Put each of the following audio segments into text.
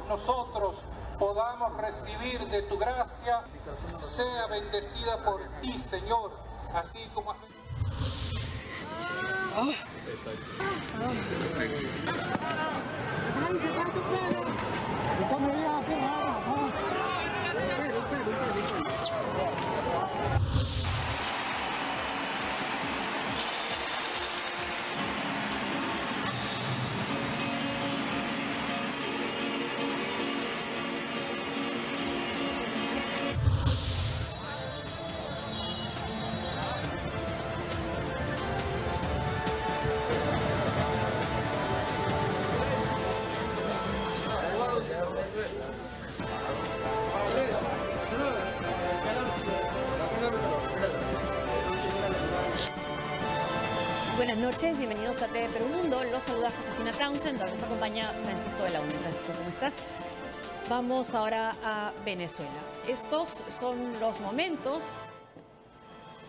nosotros podamos recibir de tu gracia, sea bendecida por ti, Señor, así como has Buenas noches, bienvenidos a TV Perú Mundo. Los saluda Josefina Townsend, nos acompaña Francisco de la UNE. Francisco, ¿cómo estás? Vamos ahora a Venezuela. Estos son los momentos,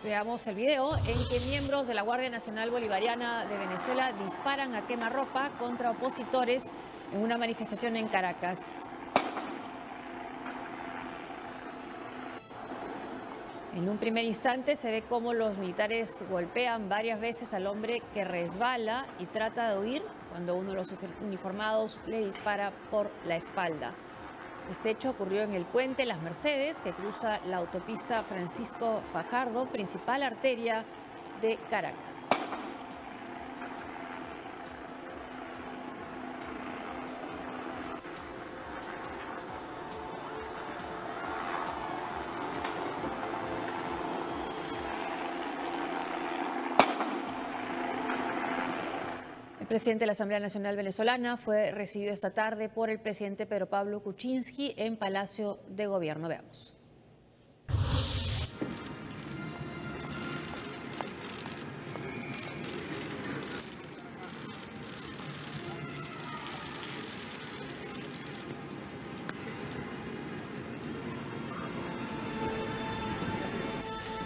veamos el video, en que miembros de la Guardia Nacional Bolivariana de Venezuela disparan a quemarropa contra opositores en una manifestación en Caracas. En un primer instante se ve cómo los militares golpean varias veces al hombre que resbala y trata de huir cuando uno de los uniformados le dispara por la espalda. Este hecho ocurrió en el puente Las Mercedes, que cruza la autopista Francisco Fajardo, principal arteria de Caracas. El presidente de la Asamblea Nacional Venezolana fue recibido esta tarde por el presidente Pedro Pablo Kuczynski en Palacio de Gobierno. Veamos.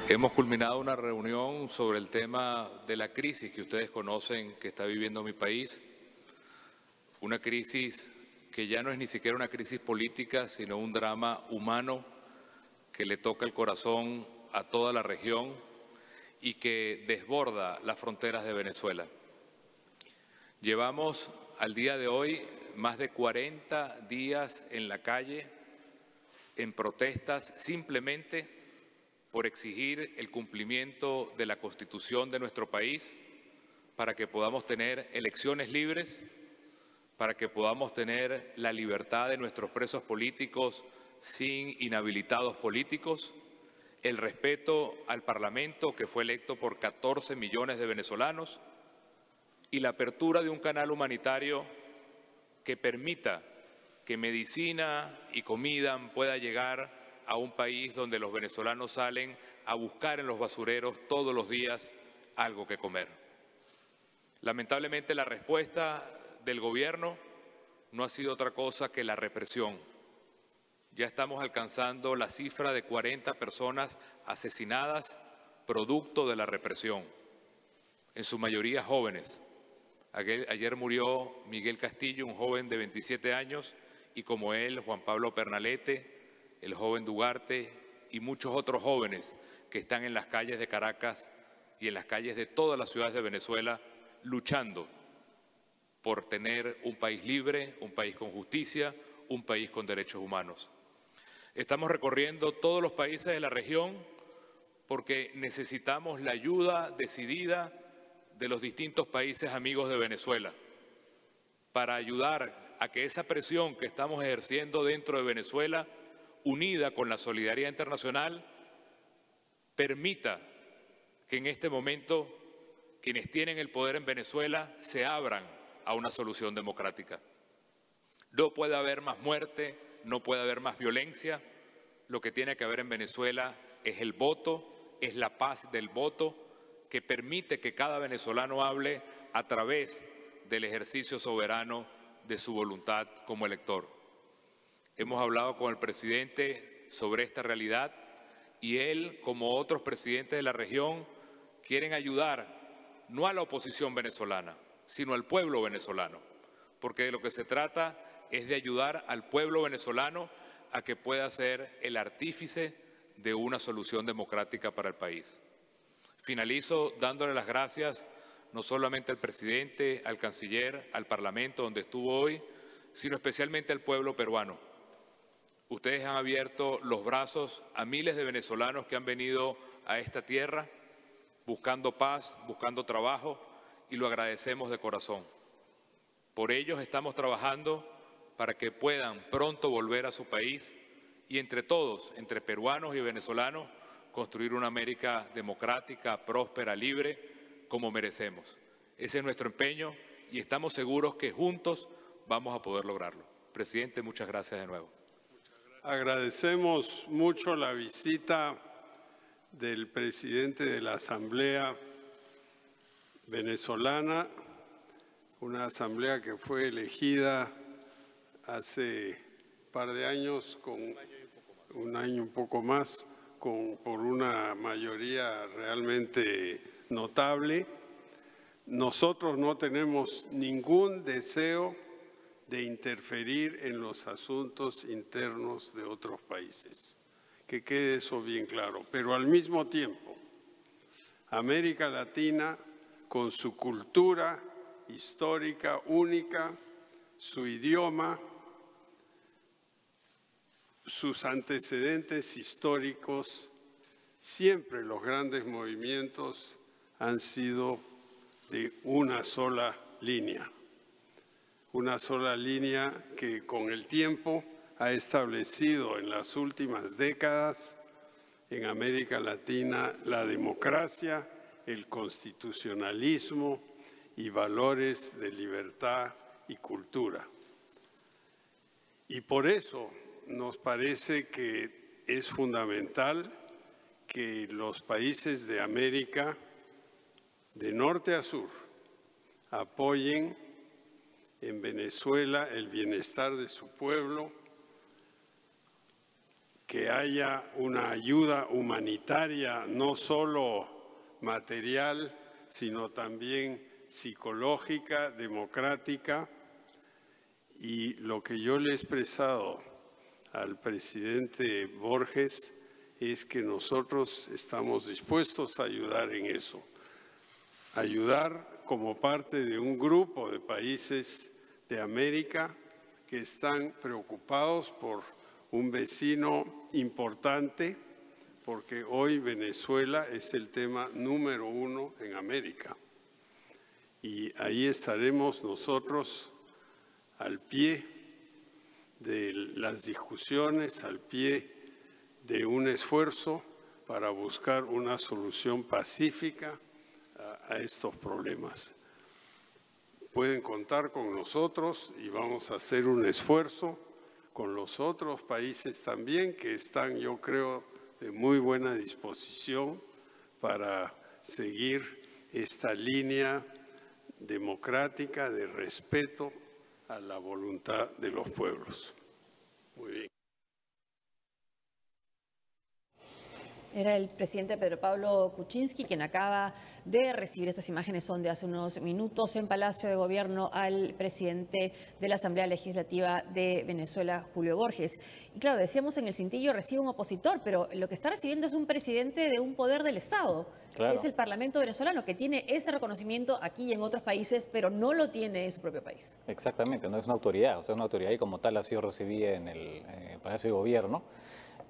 Hemos culminado una reunión sobre el tema de la crisis que ustedes conocen que está viviendo mi país. Una crisis que ya no es ni siquiera una crisis política, sino un drama humano que le toca el corazón a toda la región y que desborda las fronteras de Venezuela. Llevamos al día de hoy más de 40 días en la calle, en protestas, simplemente por exigir el cumplimiento de la Constitución de nuestro país, para que podamos tener elecciones libres, para que podamos tener la libertad de nuestros presos políticos sin inhabilitados políticos, el respeto al Parlamento que fue electo por 14 millones de venezolanos y la apertura de un canal humanitario que permita que medicina y comida pueda llegar a un país donde los venezolanos salen a buscar en los basureros todos los días algo que comer. Lamentablemente la respuesta del gobierno no ha sido otra cosa que la represión. Ya estamos alcanzando la cifra de 40 personas asesinadas producto de la represión, en su mayoría jóvenes. Ayer murió Miguel Castillo, un joven de 27 años, y como él, Juan Pablo Pernalete, el joven Dugarte y muchos otros jóvenes que están en las calles de Caracas y en las calles de todas las ciudades de Venezuela luchando por tener un país libre, un país con justicia, un país con derechos humanos. Estamos recorriendo todos los países de la región porque necesitamos la ayuda decidida de los distintos países amigos de Venezuela para ayudar a que esa presión que estamos ejerciendo dentro de Venezuela, unida con la solidaridad internacional, permita que en este momento quienes tienen el poder en Venezuela se abran a una solución democrática. No puede haber más muerte, no puede haber más violencia. Lo que tiene que haber en Venezuela es el voto, es la paz del voto, que permite que cada venezolano hable a través del ejercicio soberano de su voluntad como elector. Hemos hablado con el presidente sobre esta realidad y él, como otros presidentes de la región, quieren ayudar no a la oposición venezolana, sino al pueblo venezolano, porque de lo que se trata es de ayudar al pueblo venezolano a que pueda ser el artífice de una solución democrática para el país. Finalizo dándole las gracias no solamente al presidente, al canciller, al Parlamento donde estuvo hoy, sino especialmente al pueblo peruano. Ustedes han abierto los brazos a miles de venezolanos que han venido a esta tierra buscando paz, buscando trabajo, y lo agradecemos de corazón. Por ellos estamos trabajando para que puedan pronto volver a su país y entre todos, entre peruanos y venezolanos, construir una América democrática, próspera, libre, como merecemos. Ese es nuestro empeño y estamos seguros que juntos vamos a poder lograrlo. Presidente, muchas gracias de nuevo. Agradecemos mucho la visita del presidente de la Asamblea venezolana, una asamblea que fue elegida hace un par de años, con un año un poco más, por una mayoría realmente notable. Nosotros no tenemos ningún deseo de interferir en los asuntos internos de otros países. Que quede eso bien claro. Pero al mismo tiempo, América Latina, con su cultura histórica única, su idioma, sus antecedentes históricos, siempre los grandes movimientos han sido de una sola línea que con el tiempo ha establecido en las últimas décadas en América Latina la democracia, el constitucionalismo y valores de libertad y cultura. Y por eso nos parece que es fundamental que los países de América, de norte a sur, apoyen en Venezuela el bienestar de su pueblo, que haya una ayuda humanitaria, no solo material, sino también psicológica, democrática. Y lo que yo le he expresado al presidente Borges es que nosotros estamos dispuestos a ayudar en eso. Ayudar como parte de un grupo de países de América que están preocupados por un vecino importante, porque hoy Venezuela es el tema número 1 en América. Y ahí estaremos nosotros al pie de las discusiones, al pie de un esfuerzo para buscar una solución pacífica a estos problemas. Pueden contar con nosotros y vamos a hacer un esfuerzo con los otros países también que están, yo creo, de muy buena disposición para seguir esta línea democrática de respeto a la voluntad de los pueblos. Muy bien. Era el presidente Pedro Pablo Kuczynski quien acaba de recibir estas imágenes, son de hace unos minutos en Palacio de Gobierno, al presidente de la Asamblea Legislativa de Venezuela, Julio Borges. Y claro, decíamos en el cintillo, recibe un opositor, pero lo que está recibiendo es un presidente de un poder del Estado. Claro. Es el Parlamento venezolano, que tiene ese reconocimiento aquí y en otros países, pero no lo tiene en su propio país. Exactamente, no es una autoridad, o sea, una autoridad y como tal ha sido recibida en el Palacio de Gobierno.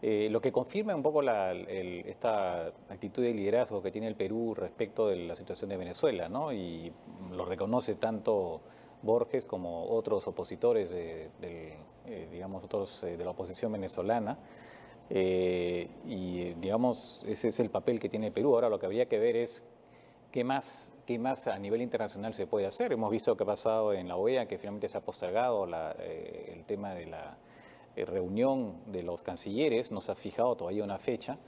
Lo que confirma un poco esta actitud de liderazgo que tiene el Perú respecto de la situación de Venezuela, ¿no? Y lo reconoce tanto Borges como otros opositores digamos, otros de la oposición venezolana. Y digamos, ese es el papel que tiene el Perú. Ahora lo que habría que ver es qué más a nivel internacional se puede hacer. Hemos visto que ha pasado en la OEA, que finalmente se ha postergado el tema de la reunión de los cancilleres, no se ha fijado todavía una fecha.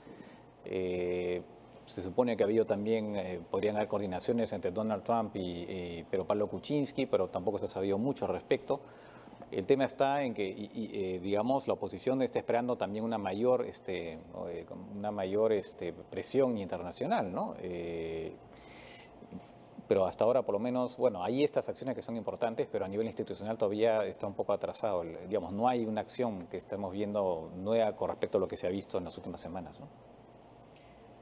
Se supone que ha habido también, podrían haber coordinaciones entre Donald Trump y Pedro Pablo Kuczynski, pero tampoco se ha sabido mucho al respecto. El tema está en que, digamos, la oposición está esperando también una mayor presión internacional, ¿no? pero hasta ahora por lo menos, bueno, hay estas acciones que son importantes, pero a nivel institucional todavía está un poco atrasado. Digamos, no hay una acción que estemos viendo nueva con respecto a lo que se ha visto en las últimas semanas, ¿no?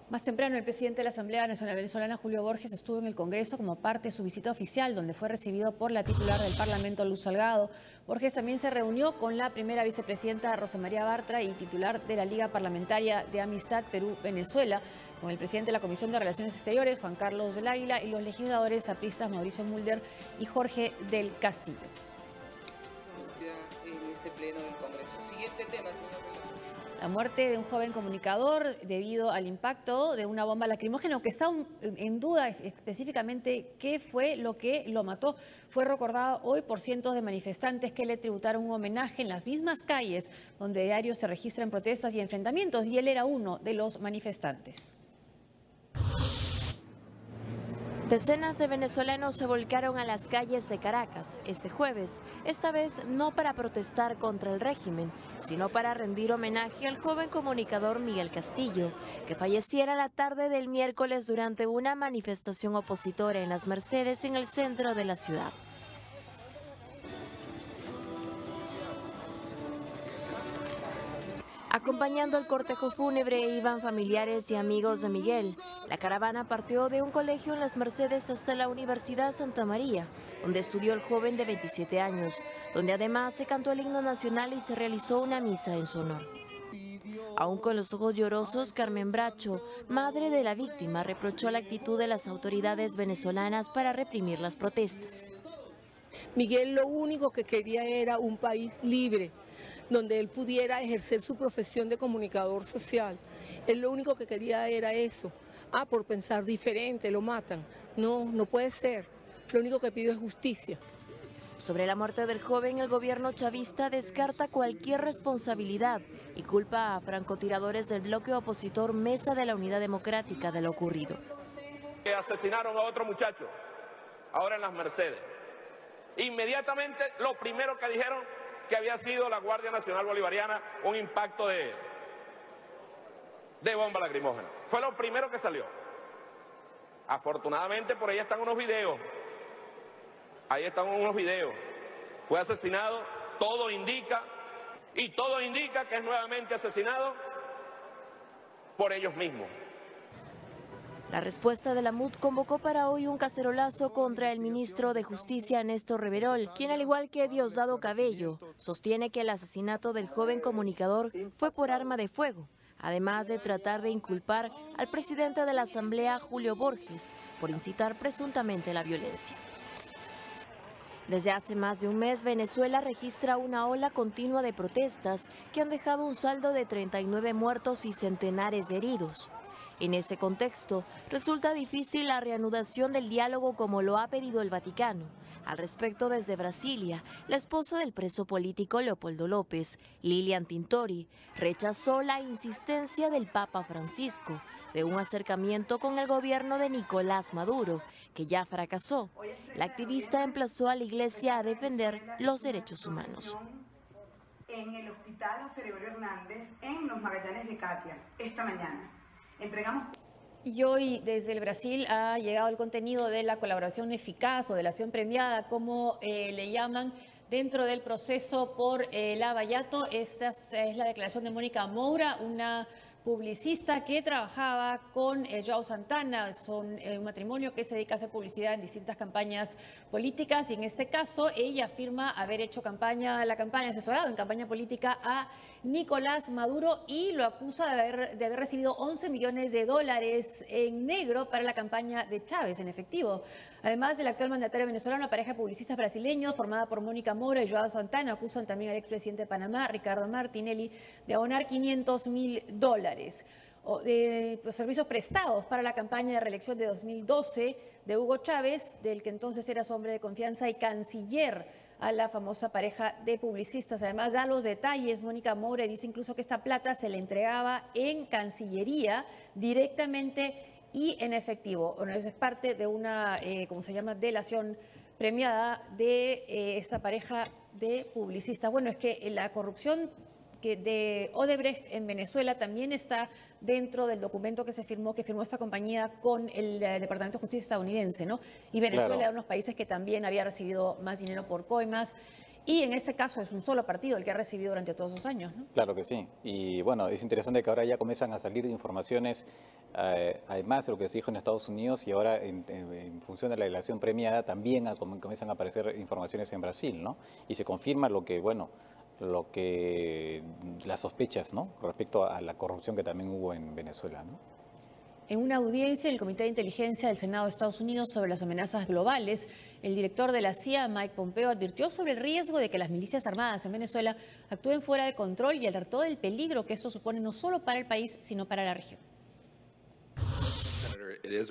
Más temprano, el presidente de la Asamblea Nacional Venezolana, Julio Borges, estuvo en el Congreso como parte de su visita oficial, donde fue recibido por la titular del Parlamento, Luz Salgado. Borges también se reunió con la primera vicepresidenta, Rosa María Bartra, y titular de la Liga Parlamentaria de Amistad Perú-Venezuela, con el presidente de la Comisión de Relaciones Exteriores, Juan Carlos del Águila, y los legisladores apristas Mauricio Mulder y Jorge del Castillo. En este pleno del Congreso. Siguiente tema, señor. La muerte de un joven comunicador debido al impacto de una bomba lacrimógena, aunque está en duda específicamente qué fue lo que lo mató. Fue recordado hoy por cientos de manifestantes que le tributaron un homenaje en las mismas calles donde diario se registran protestas y enfrentamientos, y él era uno de los manifestantes. Decenas de venezolanos se volcaron a las calles de Caracas este jueves, esta vez no para protestar contra el régimen, sino para rendir homenaje al joven comunicador Miguel Castillo, que falleciera la tarde del miércoles durante una manifestación opositora en Las Mercedes, en el centro de la ciudad. Acompañando el cortejo fúnebre iban familiares y amigos de Miguel. La caravana partió de un colegio en Las Mercedes hasta la Universidad Santa María, donde estudió el joven de 27 años, donde además se cantó el himno nacional y se realizó una misa en su honor. Aún con los ojos llorosos, Carmen Bracho, madre de la víctima, reprochó la actitud de las autoridades venezolanas para reprimir las protestas. Miguel lo único que quería era un país libre, donde él pudiera ejercer su profesión de comunicador social. Él lo único que quería era eso. Por pensar diferente lo matan. No, no puede ser. Lo único que pido es justicia. Sobre la muerte del joven, el gobierno chavista descarta cualquier responsabilidad y culpa a francotiradores del bloque opositor Mesa de la Unidad Democrática de lo ocurrido. Asesinaron a otro muchacho, ahora en Las Mercedes. Inmediatamente lo primero que dijeron que había sido la Guardia Nacional Bolivariana, un impacto de bomba lacrimógena. Fue lo primero que salió. Afortunadamente por ahí están unos videos. Ahí están unos videos. Fue asesinado, todo indica que es nuevamente asesinado por ellos mismos. La respuesta de la MUD convocó para hoy un cacerolazo contra el ministro de Justicia, Néstor Reverol, quien, al igual que Diosdado Cabello, sostiene que el asesinato del joven comunicador fue por arma de fuego, además de tratar de inculpar al presidente de la Asamblea, Julio Borges, por incitar presuntamente la violencia. Desde hace más de un mes, Venezuela registra una ola continua de protestas que han dejado un saldo de 39 muertos y centenares de heridos. En ese contexto, resulta difícil la reanudación del diálogo como lo ha pedido el Vaticano. Al respecto, desde Brasilia, la esposa del preso político Leopoldo López, Lilian Tintori, rechazó la insistencia del Papa Francisco de un acercamiento con el gobierno de Nicolás Maduro, que ya fracasó. La activista emplazó a la Iglesia a defender los derechos humanos. En el Hospital José Gregorio Hernández, en los Magallanes de Catia, esta mañana. Y hoy desde el Brasil ha llegado el contenido de la colaboración eficaz o de la acción premiada, como le llaman, dentro del proceso por Lavallato. Esta es la declaración de Mónica Moura, una publicista que trabajaba con João Santana. Son un matrimonio que se dedica a hacer publicidad en distintas campañas políticas, y en este caso ella afirma haber hecho asesorado en campaña política a Nicolás Maduro, y lo acusa de haber recibido 11 millones de dólares en negro para la campaña de Chávez en efectivo. Además del actual mandatario venezolano, la pareja de publicistas brasileños formada por Mónica Moura y João Santana acusan también al expresidente de Panamá, Ricardo Martinelli, de abonar $500.000 de servicios prestados para la campaña de reelección de 2012 de Hugo Chávez, del que entonces era su hombre de confianza y canciller a la famosa pareja de publicistas. Además da los detalles Mónica Moura y dice incluso que esta plata se le entregaba en Cancillería directamente y en efectivo. Bueno, es parte de una, delación premiada de esta pareja de publicistas. Bueno, es que la corrupción de Odebrecht en Venezuela también está dentro del documento que firmó esta compañía con el Departamento de Justicia estadounidense, ¿no? Y Venezuela era uno de los países que también había recibido más dinero por coimas. Y en este caso es un solo partido el que ha recibido durante todos esos años, ¿no? Claro que sí. Y bueno, es interesante que ahora ya comienzan a salir informaciones, además de lo que se dijo en Estados Unidos, y ahora en función de la elección premiada también comienzan a aparecer informaciones en Brasil, ¿no? Y se confirma las sospechas, ¿no? Respecto a la corrupción que también hubo en Venezuela, ¿no? En una audiencia en el Comité de Inteligencia del Senado de Estados Unidos sobre las amenazas globales, el director de la CIA, Mike Pompeo, advirtió sobre el riesgo de que las milicias armadas en Venezuela actúen fuera de control y alertó del peligro que esto supone no solo para el país, sino para la región.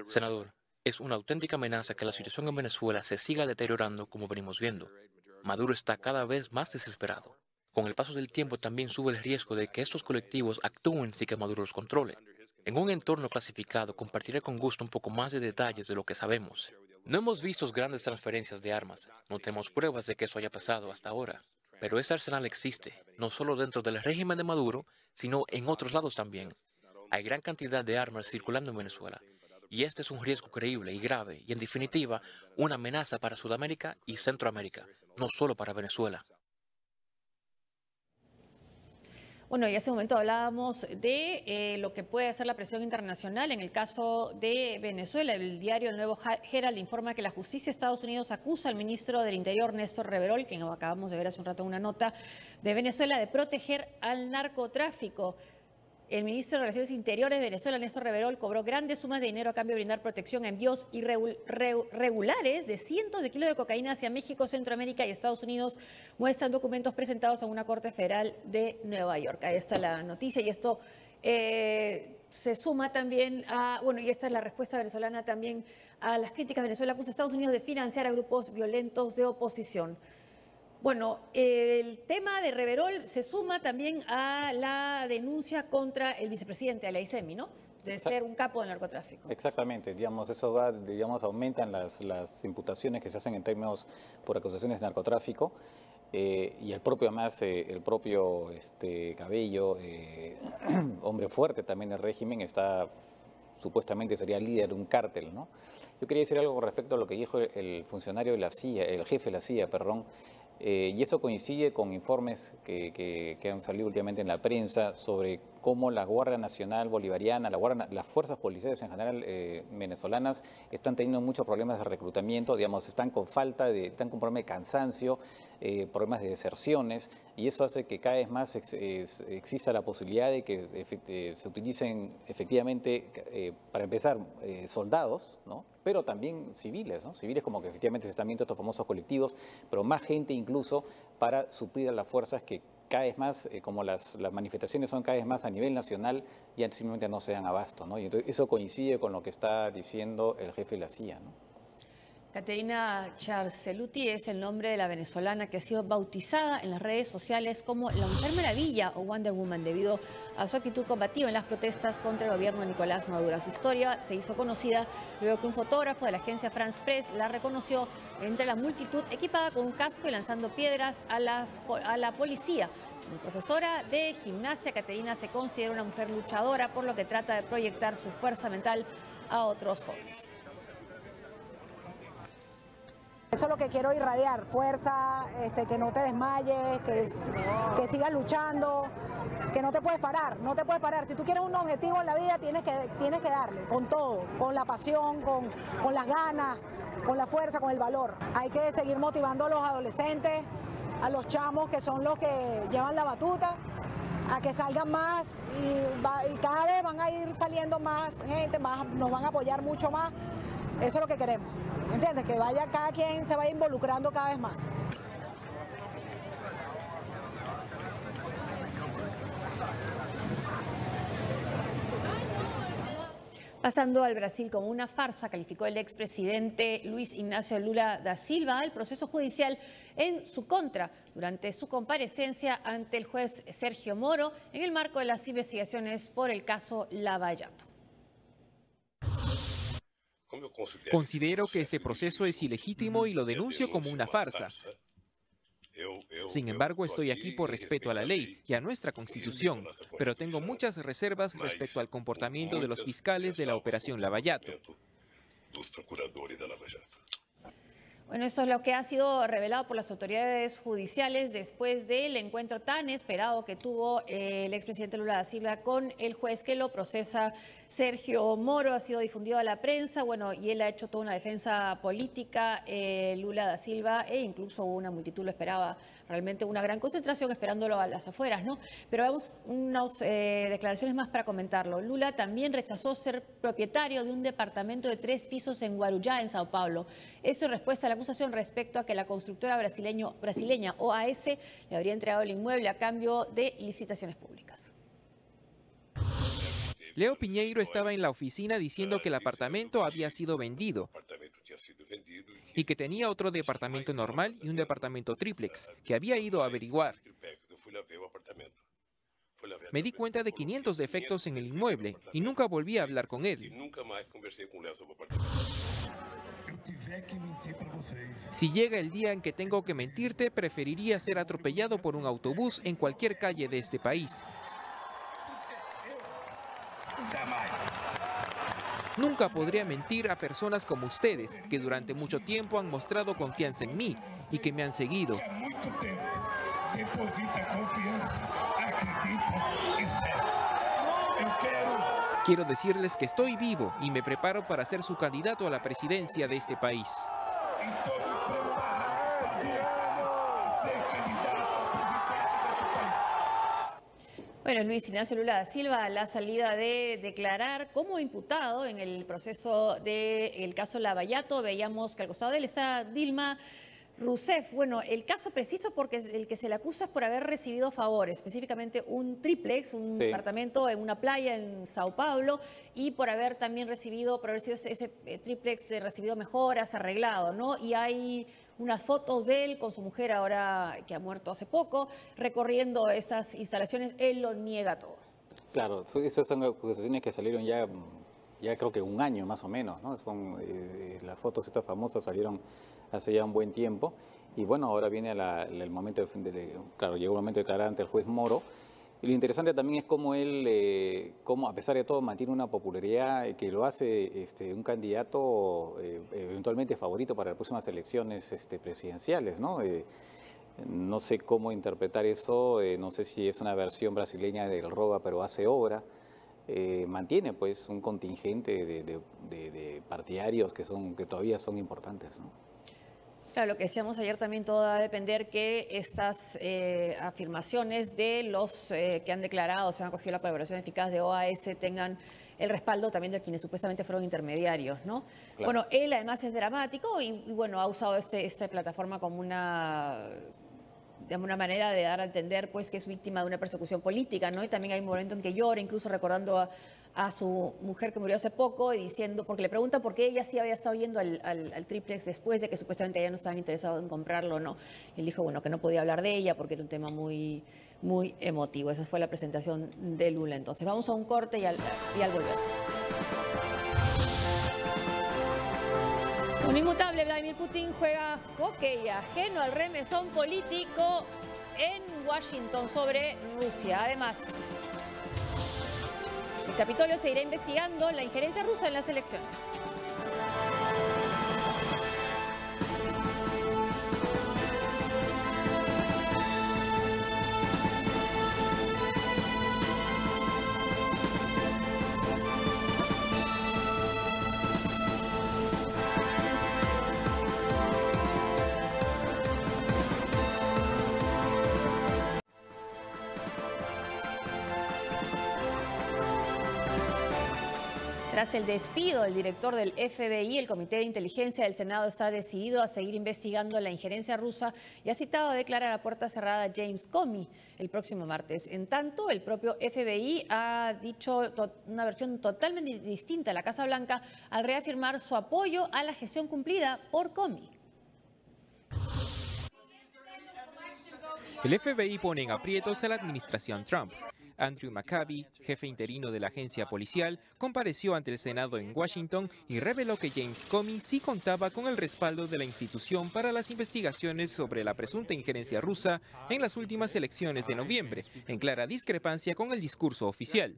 Senador, es una auténtica amenaza que la situación en Venezuela se siga deteriorando como venimos viendo. Maduro está cada vez más desesperado. Con el paso del tiempo también sube el riesgo de que estos colectivos actúen sin que Maduro los controle. En un entorno clasificado compartiré con gusto un poco más de detalles de lo que sabemos. No hemos visto grandes transferencias de armas, no tenemos pruebas de que eso haya pasado hasta ahora. Pero ese arsenal existe, no solo dentro del régimen de Maduro, sino en otros lados también. Hay gran cantidad de armas circulando en Venezuela. Y este es un riesgo creíble y grave, y en definitiva, una amenaza para Sudamérica y Centroamérica, no solo para Venezuela. Bueno, y hace un momento hablábamos de lo que puede hacer la presión internacional en el caso de Venezuela. El diario El Nuevo Herald informa que la justicia de Estados Unidos acusa al ministro del Interior, Néstor Reverol, quien acabamos de ver hace un rato en una nota de Venezuela, de proteger al narcotráfico. El ministro de Relaciones Interiores de Venezuela, Néstor Reverol, cobró grandes sumas de dinero a cambio de brindar protección a envíos irregulares de cientos de kilos de cocaína hacia México, Centroamérica y Estados Unidos, muestran documentos presentados en una corte federal de Nueva York. Ahí está la noticia y esto se suma también y esta es la respuesta venezolana también a las críticas. Venezuela acusa a Estados Unidos de financiar a grupos violentos de oposición. Bueno, el tema de Reverol se suma también a la denuncia contra el vicepresidente Alaissemi, ¿no? De ser un capo del narcotráfico. Exactamente, digamos, eso aumentan las imputaciones que se hacen en términos por acusaciones de narcotráfico, y el propio Cabello, hombre fuerte también del régimen, supuestamente sería líder de un cártel, ¿no? Yo quería decir algo con respecto a lo que dijo el funcionario de la CIA, el jefe de la CIA, perdón. Y eso coincide con informes que han salido últimamente en la prensa sobre cómo la Guardia Nacional Bolivariana, las fuerzas policiales en general venezolanas están teniendo muchos problemas de reclutamiento, digamos, están con problema de cansancio, problemas de deserciones, y eso hace que cada vez más exista la posibilidad de que se utilicen efectivamente, para empezar, soldados, ¿no? Pero también civiles, ¿no? Civiles, como que efectivamente se están viendo estos famosos colectivos, pero más gente incluso para suplir a las fuerzas que cada vez más, como las manifestaciones son cada vez más a nivel nacional, ya simplemente no se dan abasto, ¿no? Y entonces eso coincide con lo que está diciendo el jefe de la CIA, ¿no? Caterina Charceluti es el nombre de la venezolana que ha sido bautizada en las redes sociales como la Mujer Maravilla o Wonder Woman debido a su actitud combativa en las protestas contra el gobierno de Nicolás Maduro. Su historia se hizo conocida luego que un fotógrafo de la agencia France Press la reconoció entre la multitud equipada con un casco y lanzando piedras a la policía. Como profesora de gimnasia, Caterina se considera una mujer luchadora, por lo que trata de proyectar su fuerza mental a otros jóvenes. Eso es lo que quiero irradiar, fuerza, que no te desmayes, que sigas luchando, que no te puedes parar, no te puedes parar. Si tú quieres un objetivo en la vida, tienes que darle, con todo, con la pasión, con las ganas, con la fuerza, con el valor. Hay que seguir motivando a los adolescentes, a los chamos que son los que llevan la batuta, a que salgan más y cada vez van a ir saliendo más gente, nos van a apoyar mucho más. Eso es lo que queremos. ¿Entiendes? Que cada quien se vaya involucrando cada vez más. Pasando al Brasil como una farsa, calificó el expresidente Luis Ignacio Lula da Silva el proceso judicial en su contra durante su comparecencia ante el juez Sergio Moro en el marco de las investigaciones por el caso Lava Jato. Considero que este proceso es ilegítimo y lo denuncio como una farsa. Sin embargo, estoy aquí por respeto a la ley y a nuestra Constitución, pero tengo muchas reservas respecto al comportamiento de los fiscales de la Operación Lava Jato. Bueno, eso es lo que ha sido revelado por las autoridades judiciales después del encuentro tan esperado que tuvo el expresidente Lula da Silva con el juez que lo procesa, Sergio Moro. Ha sido difundido a la prensa, bueno, y él ha hecho toda una defensa política, Lula da Silva, e incluso una multitud lo esperaba, realmente una gran concentración esperándolo a las afueras, ¿no? Pero vamos unas declaraciones más para comentarlo. Lula también rechazó ser propietario de un departamento de 3 pisos en Guarujá, en Sao Paulo. Eso en respuesta a la acusación respecto a que la constructora brasileña OAS le habría entregado el inmueble a cambio de licitaciones públicas. Leo Piñeiro estaba en la oficina diciendo que el apartamento había sido vendido y que tenía otro departamento normal y un departamento triplex, que había ido a averiguar. Me di cuenta de 500 defectos en el inmueble y nunca volví a hablar con él. Si llega el día en que tengo que mentirte, preferiría ser atropellado por un autobús en cualquier calle de este país. Nunca podría mentir a personas como ustedes, que durante mucho tiempo han mostrado confianza en mí y que me han seguido. Quiero decirles que estoy vivo y me preparo para ser su candidato a la presidencia de este país. Bueno, Luis Ignacio Lula da Silva, a la salida de declarar como imputado en el proceso del caso Lava Jato, veíamos que al costado de él está Dilma Rousseff. Bueno, el caso preciso porque el que se le acusa es por haber recibido favores, específicamente un triplex, un departamento en una playa en Sao Paulo, y por haber también recibido, ese triplex, recibido mejoras, arreglado, ¿no? Y hay unas fotos de él con su mujer ahora que ha muerto hace poco, recorriendo esas instalaciones. Él lo niega todo. Claro, esas son acusaciones que salieron ya creo que un año más o menos, ¿no? Las fotos estas famosas salieron hace ya un buen tiempo y bueno, ahora viene el momento claro, llegó el momento de declarar ante el juez Moro. Y lo interesante también es cómo él, cómo a pesar de todo mantiene una popularidad que lo hace un candidato eventualmente favorito para las próximas elecciones presidenciales, ¿no? No sé cómo interpretar eso, no sé si es una versión brasileña del roba pero hace obra. Mantiene pues un contingente de partidarios que todavía son importantes, ¿no? Claro, lo que decíamos ayer también, todo va a depender que estas afirmaciones de los que han declarado, se han acogido la colaboración eficaz de OAS, tengan el respaldo también de quienes supuestamente fueron intermediarios, ¿no? Claro. Bueno, él además es dramático y bueno, ha usado esta plataforma como una manera de dar a entender pues que es víctima de una persecución política, ¿no? Y también hay un momento en que llora, incluso recordando a su mujer que murió hace poco y diciendo, porque le pregunta por qué ella sí había estado yendo al triplex después de que supuestamente ella no estaban interesados en comprarlo, ¿no? Él dijo, bueno, que no podía hablar de ella porque era un tema muy, muy emotivo. Esa fue la presentación de Lula. Entonces vamos a un corte y al volver. Un inmutable Vladimir Putin juega hockey ajeno al remesón político en Washington sobre Rusia. Además, el Capitolio seguirá investigando la injerencia rusa en las elecciones. Tras el despido del director del FBI, el Comité de Inteligencia del Senado está decidido a seguir investigando la injerencia rusa y ha citado a declarar a puerta cerrada a James Comey el próximo martes. En tanto, el propio FBI ha dicho una versión totalmente distinta a la Casa Blanca al reafirmar su apoyo a la gestión cumplida por Comey. El FBI pone en aprietos a la administración Trump. Andrew McCabe, jefe interino de la agencia policial, compareció ante el Senado en Washington y reveló que James Comey sí contaba con el respaldo de la institución para las investigaciones sobre la presunta injerencia rusa en las últimas elecciones de noviembre, en clara discrepancia con el discurso oficial.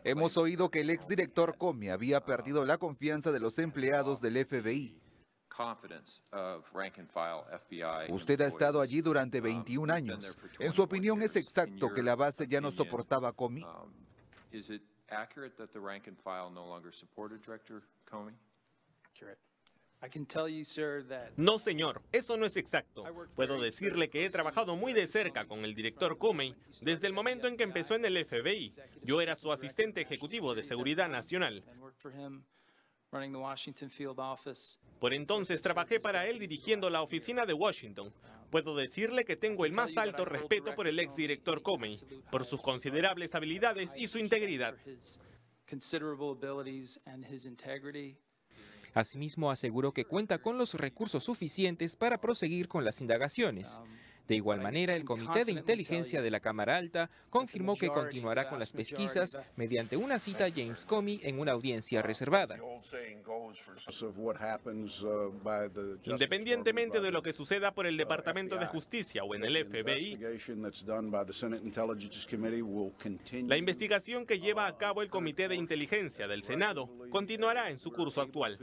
Hemos oído que el exdirector Comey había perdido la confianza de los empleados del FBI. Usted ha estado allí durante 21 años. ¿En su opinión es exacto que la base ya no soportaba a Comey? No, señor, eso no es exacto. Puedo decirle que he trabajado muy de cerca con el director Comey desde el momento en que empezó en el FBI. Yo era su asistente ejecutivo de seguridad nacional. Por entonces trabajé para él dirigiendo la oficina de Washington. Puedo decirle que tengo el más alto respeto por el exdirector Comey, por sus considerables habilidades y su integridad. Asimismo, aseguró que cuenta con los recursos suficientes para proseguir con las indagaciones. De igual manera, el Comité de Inteligencia de la Cámara Alta confirmó que continuará con las pesquisas mediante una cita a James Comey en una audiencia reservada. Independientemente de lo que suceda por el Departamento de Justicia o en el FBI, la investigación que lleva a cabo el Comité de Inteligencia del Senado continuará en su curso actual.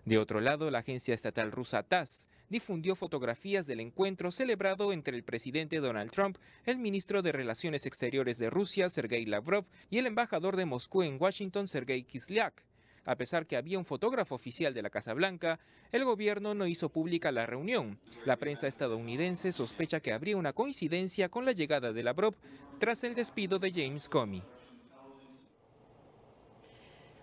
De otro lado, la agencia estatal rusa TASS difundió fotografías del encuentro celebrado entre el presidente Donald Trump, el ministro de Relaciones Exteriores de Rusia, Sergei Lavrov, y el embajador de Moscú en Washington, Sergei Kislyak. A pesar que había un fotógrafo oficial de la Casa Blanca, el gobierno no hizo pública la reunión. La prensa estadounidense sospecha que habría una coincidencia con la llegada de Lavrov tras el despido de James Comey.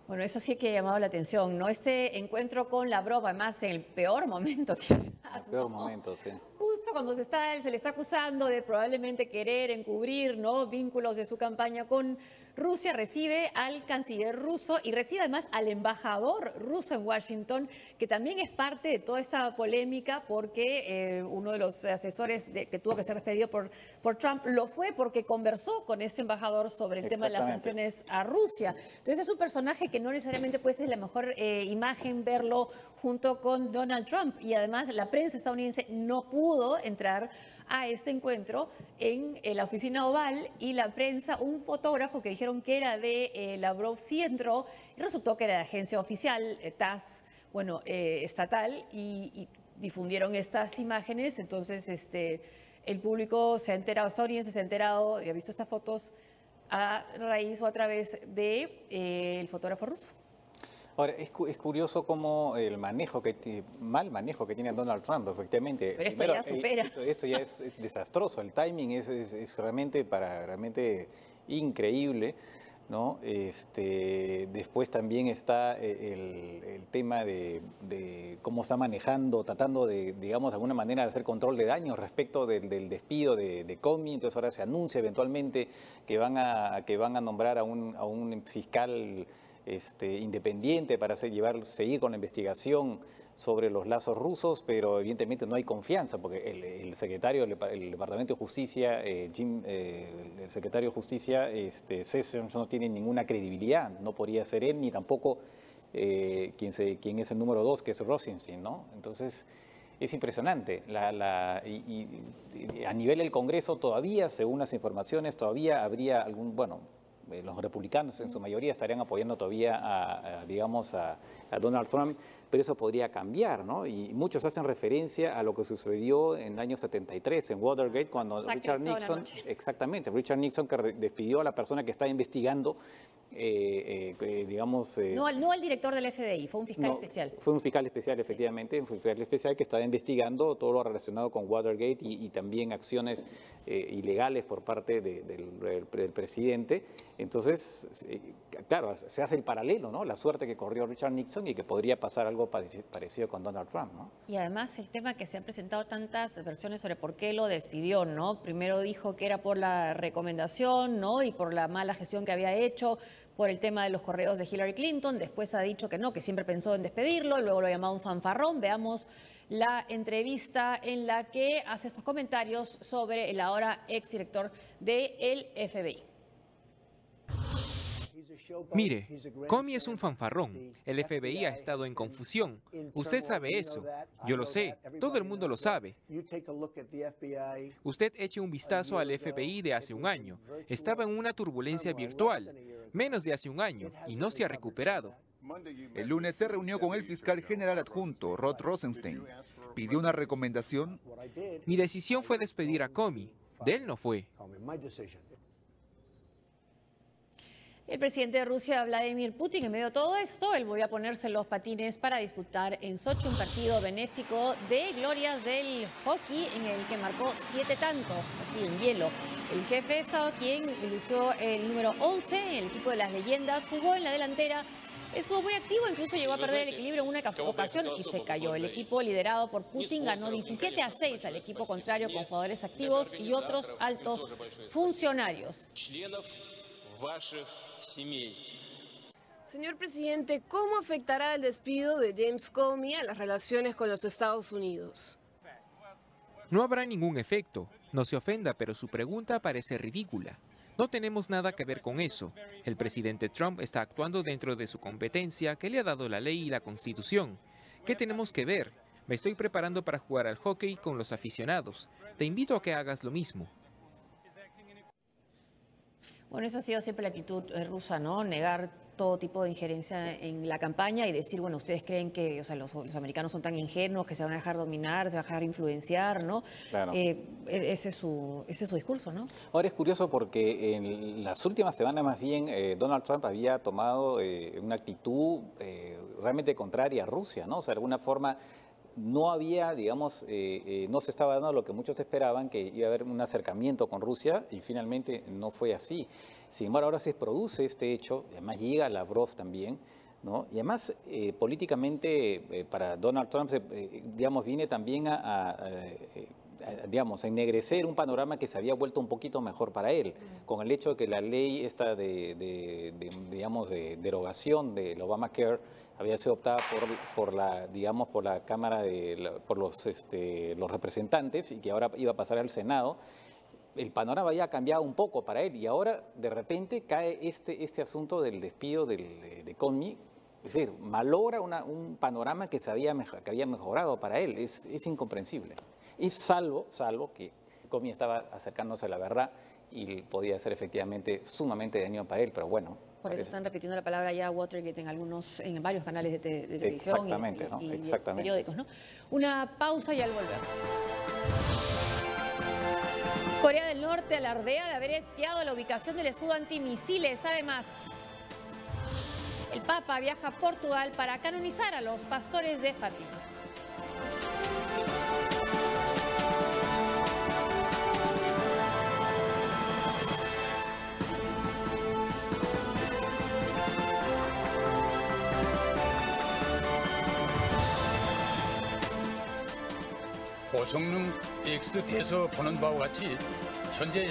Bueno, eso sí que ha llamado la atención, ¿no? Este encuentro con Lavrov, además en el peor momento quizás. El peor momento, sí. Justo cuando se le está acusando de probablemente querer encubrir, ¿no?, vínculos de su campaña con Rusia, recibe al canciller ruso y recibe además al embajador ruso en Washington, que también es parte de toda esta polémica porque uno de los asesores que tuvo que ser despedido por Trump lo fue porque conversó con este embajador sobre el tema de las sanciones a Rusia. Entonces es un personaje que no necesariamente puede ser la mejor imagen verlo junto con Donald Trump, y además la prensa estadounidense no pudo entrar a este encuentro en la oficina oval, y la prensa, un fotógrafo que dijeron que era de Lavrov sí entró y resultó que era de agencia oficial, TASS, bueno, estatal, y difundieron estas imágenes. Entonces el público se ha enterado, estadounidense se ha enterado y ha visto estas fotos a raíz o a través de el fotógrafo ruso. Ahora, es curioso cómo el mal manejo que tiene Donald Trump, efectivamente. Pero esto ya supera. Esto ya es desastroso, el timing es realmente increíble, ¿no? Después también está el tema de cómo está manejando, tratando de, digamos, de alguna manera de hacer control de daños respecto del despido de Comey. Entonces ahora se anuncia eventualmente que van a nombrar a un fiscal independiente para seguir con la investigación sobre los lazos rusos, pero evidentemente no hay confianza porque el secretario del Departamento de Justicia, el secretario de Justicia, Sessions, no tiene ninguna credibilidad. No podría ser él ni tampoco quien es el número 2, que es Rosenstein, ¿no? Entonces es impresionante. Y a nivel del Congreso todavía, según las informaciones, todavía habría los republicanos en su mayoría estarían apoyando todavía a Donald Trump, pero eso podría cambiar, ¿no? Y muchos hacen referencia a lo que sucedió en el año 73 en Watergate, cuando Richard Nixon, Richard Nixon, que despidió a la persona que estaba investigando, no al director del FBI, fue un fiscal especial. Fue un fiscal especial, efectivamente, un fiscal especial que estaba investigando todo lo relacionado con Watergate y también acciones ilegales por parte del presidente. Entonces, claro, se hace el paralelo, ¿no? La suerte que corrió Richard Nixon y que podría pasar algo parecido con Donald Trump, ¿no? Y además el tema que se han presentado tantas versiones sobre por qué lo despidió, ¿no? Primero dijo que era por la recomendación, ¿no?, y por la mala gestión que había hecho, por el tema de los correos de Hillary Clinton. Después ha dicho que no, que siempre pensó en despedirlo, luego lo ha llamado un fanfarrón. Veamos la entrevista en la que hace estos comentarios sobre el ahora exdirector del FBI. Mire, Comey es un fanfarrón. El FBI ha estado en confusión. Usted sabe eso. Yo lo sé. Todo el mundo lo sabe. Usted eche un vistazo al FBI de hace un año. Estaba en una turbulencia virtual, menos de hace un año, y no se ha recuperado. El lunes se reunió con el fiscal general adjunto, Rod Rosenstein. Pidió una recomendación. Mi decisión fue despedir a Comey. De él no fue. El presidente de Rusia, Vladimir Putin, en medio de todo esto, él volvió a ponerse los patines para disputar en Sochi un partido benéfico de glorias del hockey en el que marcó 7 tantos, aquí en hielo. El jefe de Estado, quien lució el número 11 en el equipo de las leyendas, jugó en la delantera, estuvo muy activo, incluso llegó a perder el equilibrio en una ocasión y se cayó. El equipo liderado por Putin ganó 17-6 al equipo contrario con jugadores activos y otros altos funcionarios. Señor presidente, ¿cómo afectará el despido de James Comey a las relaciones con los Estados Unidos? No habrá ningún efecto. No se ofenda, pero su pregunta parece ridícula. No tenemos nada que ver con eso. El presidente Trump está actuando dentro de su competencia que le ha dado la ley y la Constitución. ¿Qué tenemos que ver? Me estoy preparando para jugar al hockey con los aficionados. Te invito a que hagas lo mismo. Bueno, esa ha sido siempre la actitud rusa, ¿no? Negar todo tipo de injerencia en la campaña y decir, bueno, ustedes creen que los americanos son tan ingenuos que se van a dejar dominar, se van a dejar influenciar, ¿no? Claro. Ese es su discurso, ¿no? Ahora es curioso porque en las últimas semanas más bien Donald Trump había tomado una actitud realmente contraria a Rusia, ¿no? O sea, de alguna forma no había, digamos, no se estaba dando lo que muchos esperaban, que iba a haber un acercamiento con Rusia, y finalmente no fue así. Sin embargo, ahora se produce este hecho, además llega Lavrov también, ¿no? Y además, políticamente, para Donald Trump, digamos, viene también digamos, a ennegrecer un panorama que se había vuelto un poquito mejor para él, con el hecho de que la ley esta digamos, de derogación del Obamacare había sido optada por la Cámara por los representantes, y que ahora iba a pasar al Senado. El panorama había cambiado un poco para él, y ahora de repente cae este asunto del despido de Comey. Es decir, malogra un panorama que había mejorado para él. Es incomprensible. Y salvo que Comey estaba acercándose a la verdad y podía ser efectivamente sumamente dañino para él, pero bueno. Por eso están repitiendo la palabra ya Watergate en varios canales de televisión. Exactamente, ¿no? Exactamente. Periódicos, ¿no? Una pausa y al volver. Corea del Norte alardea de haber espiado la ubicación del escudo antimisiles. Además, el Papa viaja a Portugal para canonizar a los pastores de Fátima.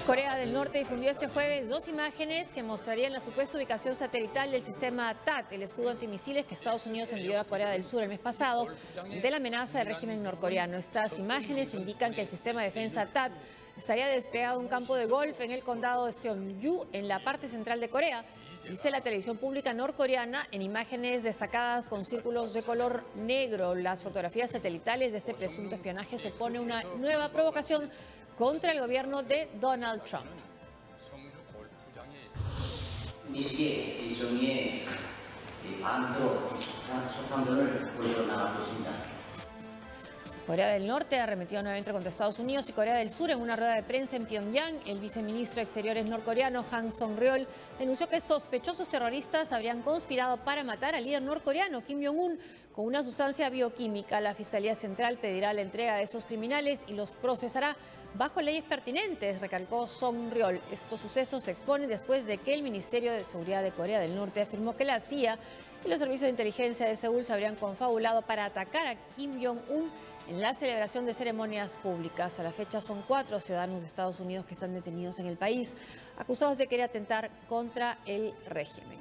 Corea del Norte difundió este jueves 2 imágenes que mostrarían la supuesta ubicación satelital del sistema THAAD, el escudo antimisiles que Estados Unidos envió a Corea del Sur el mes pasado de la amenaza del régimen norcoreano. Estas imágenes indican que el sistema de defensa THAAD estaría despegado de un campo de golf en el condado de Seongju, en la parte central de Corea. Dice la televisión pública norcoreana en imágenes destacadas con círculos de color negro. Las fotografías satelitales de este presunto espionaje supone una nueva provocación contra el gobierno de Donald Trump. Corea del Norte arremetió nuevamente contra Estados Unidos y Corea del Sur en una rueda de prensa en Pyongyang. El viceministro de Exteriores norcoreano, Han Song-ryol, denunció que sospechosos terroristas habrían conspirado para matar al líder norcoreano, Kim Jong-un, con una sustancia bioquímica. La Fiscalía Central pedirá la entrega de esos criminales y los procesará bajo leyes pertinentes, recalcó Song-ryol. Estos sucesos se exponen después de que el Ministerio de Seguridad de Corea del Norte afirmó que la CIA y los servicios de inteligencia de Seúl se habrían confabulado para atacar a Kim Jong-un en la celebración de ceremonias públicas. A la fecha son 4 ciudadanos de Estados Unidos que están detenidos en el país, acusados de querer atentar contra el régimen.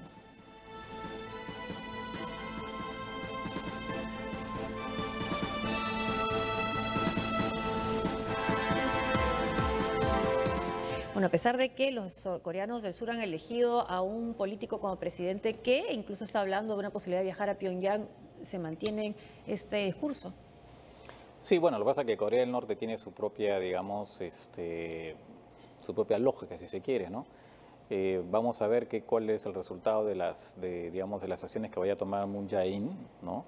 Bueno, a pesar de que los coreanos del sur han elegido a un político como presidente que incluso está hablando de una posibilidad de viajar a Pyongyang, se mantiene este discurso. Sí, bueno, lo que pasa es que Corea del Norte tiene su propia, digamos, su propia lógica, si se quiere, ¿no? Vamos a ver cuál es el resultado de las acciones que vaya a tomar Moon Jae-in, ¿no?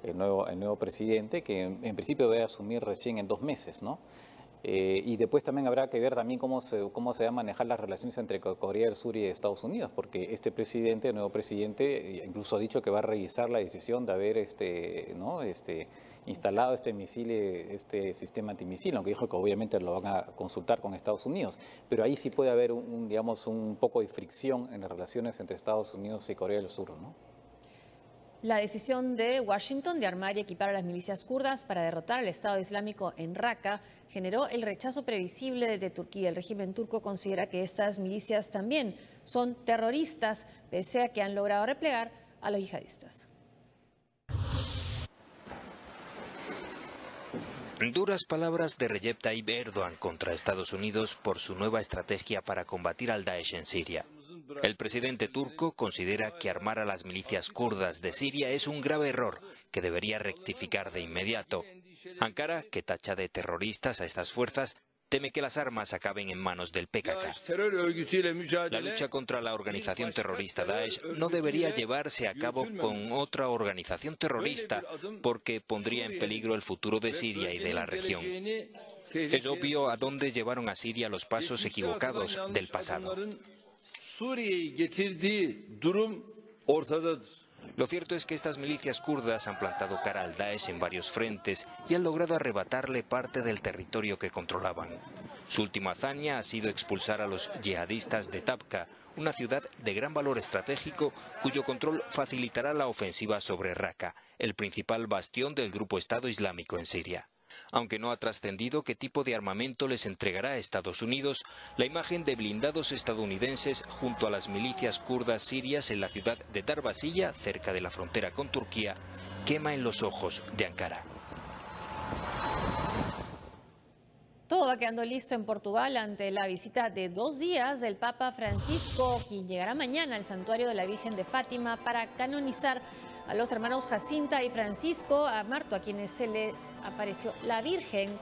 El nuevo presidente, que en principio debe asumir recién en 2 meses, ¿no? Y después también habrá que ver también cómo se van a manejar las relaciones entre Corea del Sur y Estados Unidos, porque este presidente, el nuevo presidente, incluso ha dicho que va a revisar la decisión de haber instalado este sistema antimisil, aunque dijo que obviamente lo van a consultar con Estados Unidos. Pero ahí sí puede haber un poco de fricción en las relaciones entre Estados Unidos y Corea del Sur, ¿no? La decisión de Washington de armar y equipar a las milicias kurdas para derrotar al Estado Islámico en Raqqa generó el rechazo previsible de Turquía. El régimen turco considera que estas milicias también son terroristas, pese a que han logrado replegar a los yihadistas. Duras palabras de Recep Tayyip Erdogan contra Estados Unidos por su nueva estrategia para combatir al Daesh en Siria. El presidente turco considera que armar a las milicias kurdas de Siria es un grave error que debería rectificar de inmediato. Ankara, que tacha de terroristas a estas fuerzas, teme que las armas acaben en manos del PKK. La lucha contra la organización terrorista Daesh no debería llevarse a cabo con otra organización terrorista porque pondría en peligro el futuro de Siria y de la región. Es obvio a dónde llevaron a Siria los pasos equivocados del pasado. Lo cierto es que estas milicias kurdas han plantado cara al Daesh en varios frentes y han logrado arrebatarle parte del territorio que controlaban. Su última hazaña ha sido expulsar a los yihadistas de Tabqa, una ciudad de gran valor estratégico cuyo control facilitará la ofensiva sobre Raqqa, el principal bastión del grupo Estado Islámico en Siria. Aunque no ha trascendido qué tipo de armamento les entregará a Estados Unidos, la imagen de blindados estadounidenses junto a las milicias kurdas sirias en la ciudad de Darbasilla, cerca de la frontera con Turquía, quema en los ojos de Ankara. Todo va quedando listo en Portugal ante la visita de 2 días del Papa Francisco, quien llegará mañana al santuario de la Virgen de Fátima para canonizar a los hermanos Jacinta y Francisco Amarto, a quienes se les apareció la Virgen.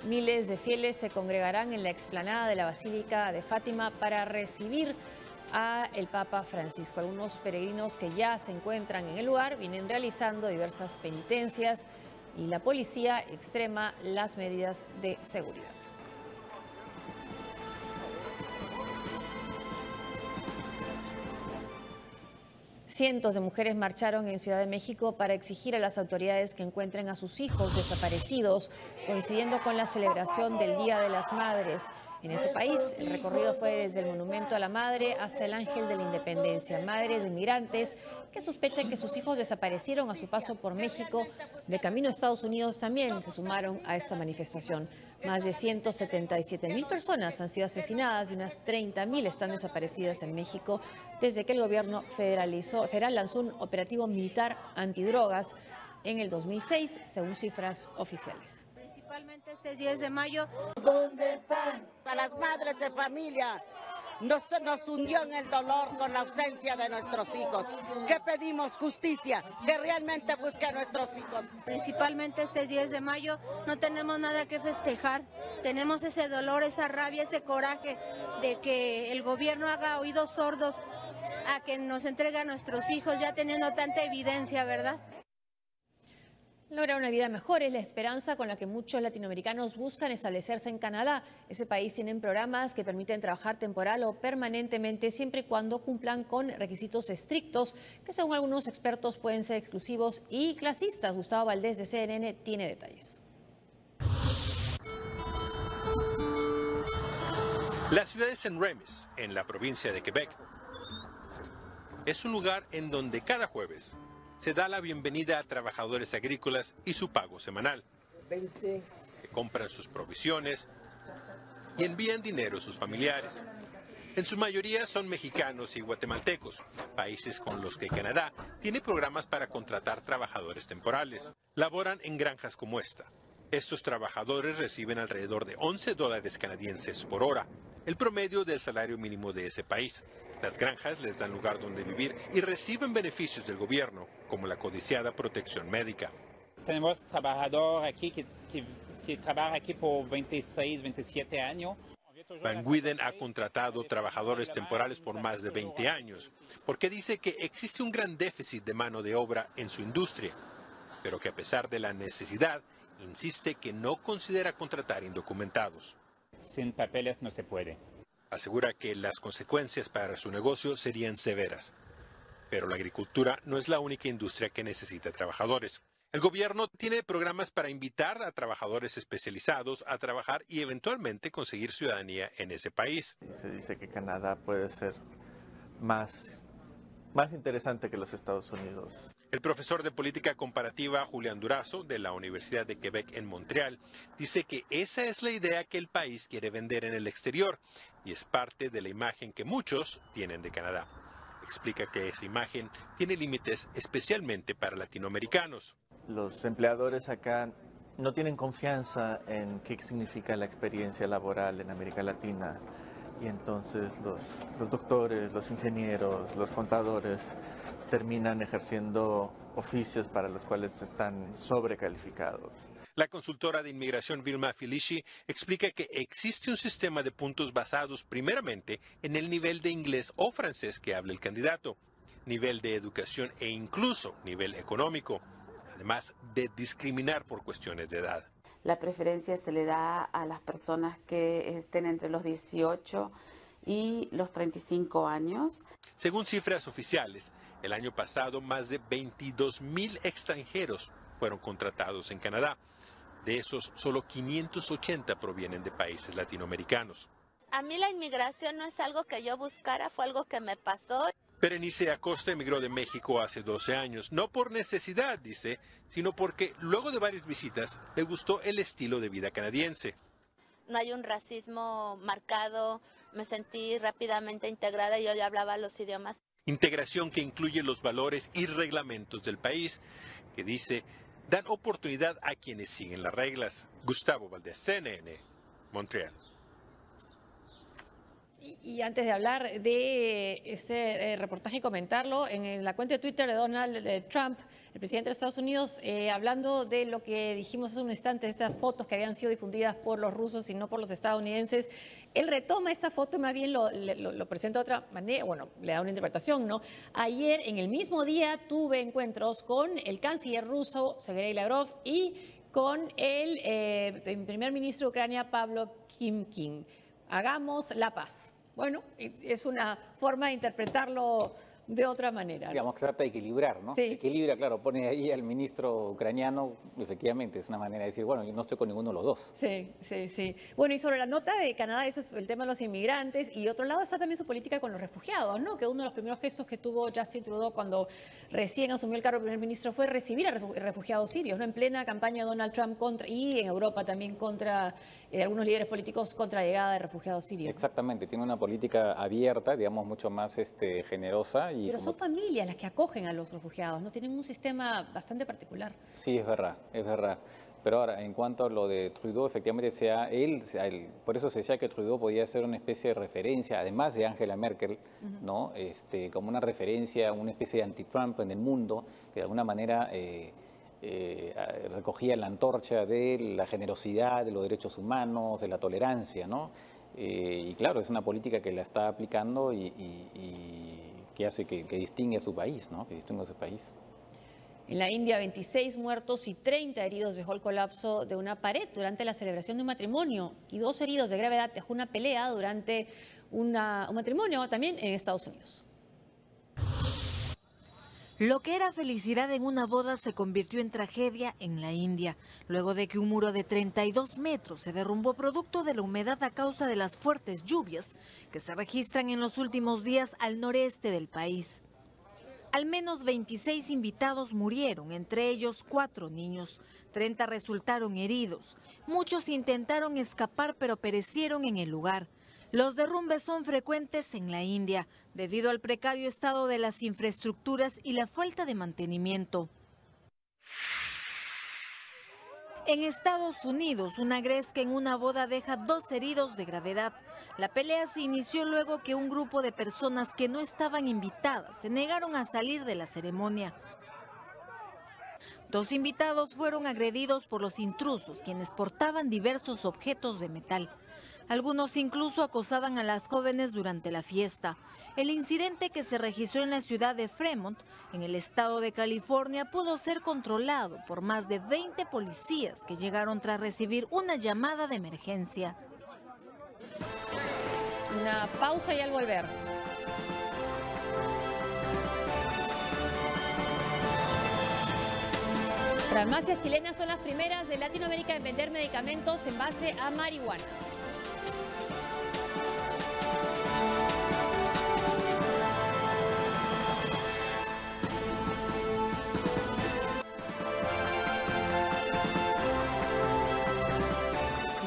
Miles de fieles se congregarán en la explanada de la Basílica de Fátima para recibir a el Papa Francisco. Algunos peregrinos que ya se encuentran en el lugar vienen realizando diversas penitencias y la policía extrema las medidas de seguridad. Cientos de mujeres marcharon en Ciudad de México para exigir a las autoridades que encuentren a sus hijos desaparecidos, coincidiendo con la celebración del Día de las Madres. En ese país, el recorrido fue desde el Monumento a la Madre hasta el Ángel de la Independencia. Madres de inmigrantes que sospechan que sus hijos desaparecieron a su paso por México, de camino a Estados Unidos, también se sumaron a esta manifestación. Más de 177.000 personas han sido asesinadas y unas 30.000 están desaparecidas en México desde que el gobierno federal lanzó un operativo militar antidrogas en el 2006, según cifras oficiales. Principalmente este 10 de mayo. ¿Dónde están? A las madres de familia. Nos hundió en el dolor con la ausencia de nuestros hijos. ¿Qué pedimos? Justicia, que realmente busque a nuestros hijos. Principalmente este 10 de mayo no tenemos nada que festejar. Tenemos ese dolor, esa rabia, ese coraje de que el gobierno haga oídos sordos a que nos entregue a nuestros hijos, ya teniendo tanta evidencia, ¿verdad? Lograr una vida mejor es la esperanza con la que muchos latinoamericanos buscan establecerse en Canadá. Ese país tiene programas que permiten trabajar temporal o permanentemente siempre y cuando cumplan con requisitos estrictos que según algunos expertos pueden ser exclusivos y clasistas. Gustavo Valdés de CNN tiene detalles. La ciudad de Saint-Remis, en la provincia de Quebec, es un lugar en donde cada jueves se da la bienvenida a trabajadores agrícolas y su pago semanal, que compran sus provisiones y envían dinero a sus familiares. En su mayoría son mexicanos y guatemaltecos, países con los que Canadá tiene programas para contratar trabajadores temporales. Laboran en granjas como esta, Estos trabajadores reciben alrededor de $11 canadienses por hora, el promedio del salario mínimo de ese país. Las granjas les dan lugar donde vivir y reciben beneficios del gobierno, como la codiciada protección médica. Tenemos trabajador aquí que trabaja aquí por 26, 27 años. Van Guiden ha contratado trabajadores temporales por más de 20 años, porque dice que existe un gran déficit de mano de obra en su industria, pero que a pesar de la necesidad, insiste que no considera contratar indocumentados. Sin papeles no se puede. Asegura que las consecuencias para su negocio serían severas, pero la agricultura no es la única industria que necesita trabajadores. El gobierno tiene programas para invitar a trabajadores especializados a trabajar y eventualmente conseguir ciudadanía en ese país. Se dice que Canadá puede ser más interesante que los Estados Unidos. El profesor de política comparativa Julián Durazo, de la Universidad de Quebec en Montreal, dice que esa es la idea que el país quiere vender en el exterior y es parte de la imagen que muchos tienen de Canadá. Explica que esa imagen tiene límites especialmente para latinoamericanos. Los empleadores acá no tienen confianza en qué significa la experiencia laboral en América Latina y entonces los doctores, los ingenieros, los contadores terminan ejerciendo oficios para los cuales están sobrecalificados. La consultora de inmigración Vilma Filici explica que existe un sistema de puntos basados primeramente en el nivel de inglés o francés que habla el candidato, nivel de educación e incluso nivel económico, además de discriminar por cuestiones de edad. La preferencia se le da a las personas que estén entre los 18 y los 35 años. Según cifras oficiales, el año pasado más de 22,000 extranjeros fueron contratados en Canadá. De esos, solo 580 provienen de países latinoamericanos. A mí la inmigración no es algo que yo buscara, fue algo que me pasó. Berenice Acosta emigró de México hace 12 años, no por necesidad, dice, sino porque luego de varias visitas le gustó el estilo de vida canadiense. No hay un racismo marcado, me sentí rápidamente integrada y yo ya hablaba los idiomas. Integración que incluye los valores y reglamentos del país, que dice dan oportunidad a quienes siguen las reglas. Gustavo Valdés, CNN, Montreal. Y antes de hablar de este reportaje y comentarlo, en la cuenta de Twitter de Donald Trump, el presidente de Estados Unidos, hablando de lo que dijimos hace un instante, esas fotos que habían sido difundidas por los rusos y no por los estadounidenses, él retoma esta foto y más bien lo presenta de otra manera, bueno, le da una interpretación, ¿no? Ayer, en el mismo día, tuve encuentros con el canciller ruso, Sergei Lavrov, y con el primer ministro de Ucrania, Pablo Kimkin. Hagamos la paz. Bueno, es una forma de interpretarlo de otra manera, ¿no? Digamos que trata de equilibrar, ¿no? Sí. Equilibra, claro, pone ahí al ministro ucraniano, efectivamente, es una manera de decir, bueno, yo no estoy con ninguno de los dos. Sí, sí, sí. Bueno, y sobre la nota de Canadá, eso es el tema de los inmigrantes, y otro lado está también su política con los refugiados, ¿no? Que uno de los primeros gestos que tuvo Justin Trudeau cuando recién asumió el cargo de primer ministro fue recibir a refugiados sirios, ¿no? En plena campaña de Donald Trump contra, y en Europa también contra algunos líderes políticos contra la llegada de refugiados sirios. Exactamente, tiene una política abierta, digamos, mucho más generosa. Pero son familias las que acogen a los refugiados, ¿no? Tienen un sistema bastante particular. Sí, es verdad, es verdad. Pero ahora, en cuanto a lo de Trudeau, efectivamente, por eso se decía que Trudeau podía ser una especie de referencia, además de Angela Merkel, ¿no? Como una referencia, una especie de anti-Trump en el mundo, que de alguna manera recogía la antorcha de la generosidad, de los derechos humanos, de la tolerancia, ¿no? Y claro, es una política que la está aplicando y que hace que distingue a su país, ¿no? Que distingue a su país. En la India, 26 muertos y 30 heridos dejó el colapso de una pared durante la celebración de un matrimonio y 2 heridos de gravedad dejó una pelea durante un matrimonio también en Estados Unidos. Lo que era felicidad en una boda se convirtió en tragedia en la India, luego de que un muro de 32 metros se derrumbó producto de la humedad a causa de las fuertes lluvias que se registran en los últimos días al noreste del país. Al menos 26 invitados murieron, entre ellos 4 niños. 30 resultaron heridos. Muchos intentaron escapar pero perecieron en el lugar. Los derrumbes son frecuentes en la India, debido al precario estado de las infraestructuras y la falta de mantenimiento. En Estados Unidos, una gresca en una boda deja 2 heridos de gravedad. La pelea se inició luego que un grupo de personas que no estaban invitadas se negaron a salir de la ceremonia. 2 invitados fueron agredidos por los intrusos, quienes portaban diversos objetos de metal. Algunos incluso acosaban a las jóvenes durante la fiesta. El incidente, que se registró en la ciudad de Fremont, en el estado de California, pudo ser controlado por más de 20 policías que llegaron tras recibir una llamada de emergencia. Una pausa y al volver. Farmacias chilenas son las primeras de Latinoamérica en vender medicamentos en base a marihuana.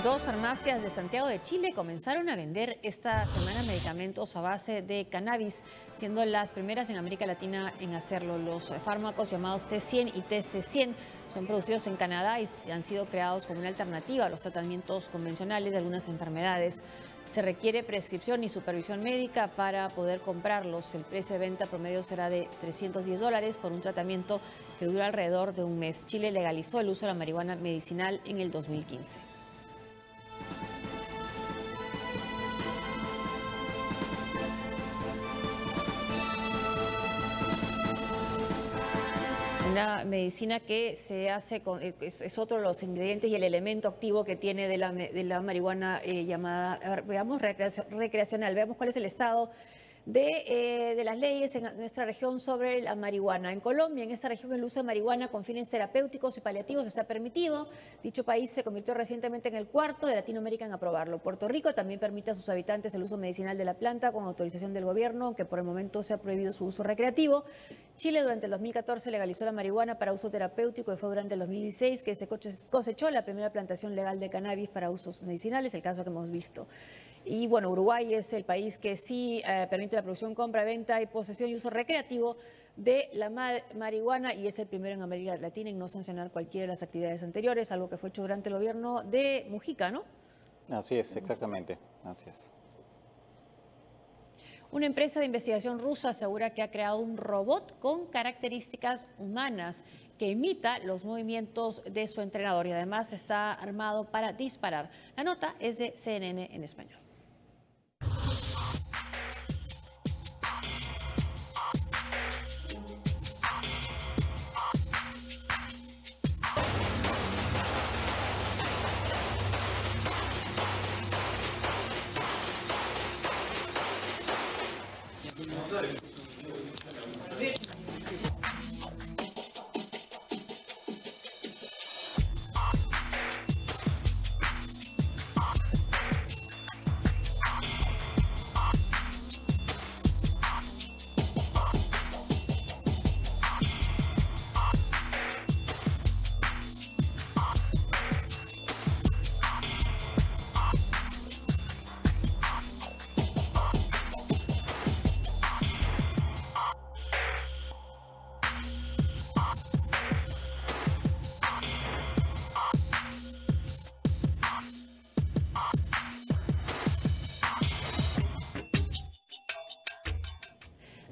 Dos farmacias de Santiago de Chile comenzaron a vender esta semana medicamentos a base de cannabis, siendo las primeras en América Latina en hacerlo. Los fármacos llamados T100 y TC100 son producidos en Canadá y han sido creados como una alternativa a los tratamientos convencionales de algunas enfermedades. Se requiere prescripción y supervisión médica para poder comprarlos. El precio de venta promedio será de $310 por un tratamiento que dura alrededor de un mes. Chile legalizó el uso de la marihuana medicinal en el 2015. Una medicina que se hace con, es otro de los ingredientes y el elemento activo que tiene de la marihuana llamada, veamos, recreacional. Veamos cuál es el estado de las leyes en nuestra región sobre la marihuana. En Colombia, en esta región, el uso de marihuana con fines terapéuticos y paliativos está permitido. Dicho país se convirtió recientemente en el 4.º de Latinoamérica en aprobarlo. Puerto Rico también permite a sus habitantes el uso medicinal de la planta con autorización del gobierno, aunque por el momento se ha prohibido su uso recreativo. Chile durante el 2014 legalizó la marihuana para uso terapéutico y fue durante el 2016 que se cosechó la primera plantación legal de cannabis para usos medicinales, el caso que hemos visto. Y bueno, Uruguay es el país que sí permite la producción, compra, venta y posesión y uso recreativo de la marihuana y es el primero en América Latina en no sancionar cualquiera de las actividades anteriores, algo que fue hecho durante el gobierno de Mujica, ¿no? Así es, exactamente, así es. Una empresa de investigación rusa asegura que ha creado un robot con características humanas que imita los movimientos de su entrenador y además está armado para disparar. La nota es de CNN en español.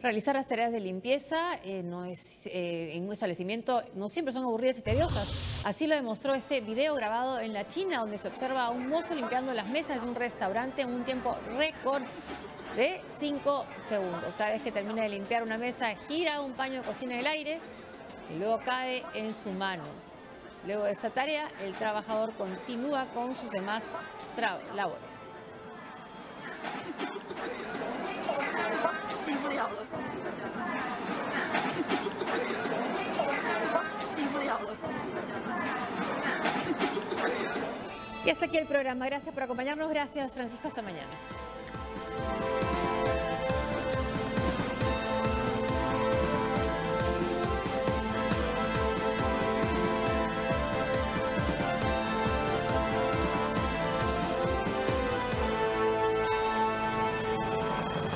Realizar las tareas de limpieza en un establecimiento no siempre son aburridas y tediosas. Así lo demostró este video grabado en la China, donde se observa a un mozo limpiando las mesas de un restaurante en un tiempo récord de 5 segundos. Cada vez que termina de limpiar una mesa, gira un paño de cocina en el aire y luego cae en su mano. Luego de esa tarea, el trabajador continúa con sus demás labores. Y hasta aquí el programa. Gracias por acompañarnos. Gracias, Francisco. Hasta mañana.